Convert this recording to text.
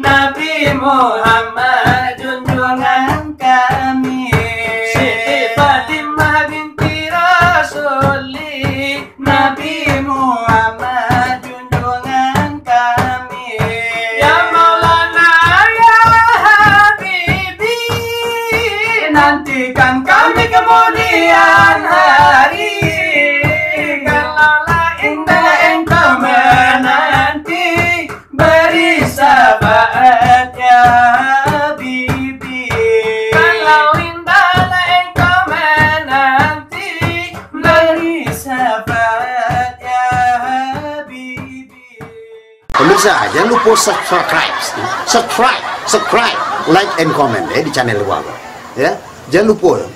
Nabi Muhammad junjungan kami, Siti Fatimah binti Rasuli, Nabi Muhammad junjungan kami. Ya Maulana ya Habibi, nantikan kami kemudian hari. Kalaulah indah engkau menanti, beri syafaat ya Habibi. Kalau indahlah engkau menanti, beri syafaat ya Habibi. Pemirsa, jangan lupa subscribe, like and comment di channel Wawa. Ya, jangan lupa.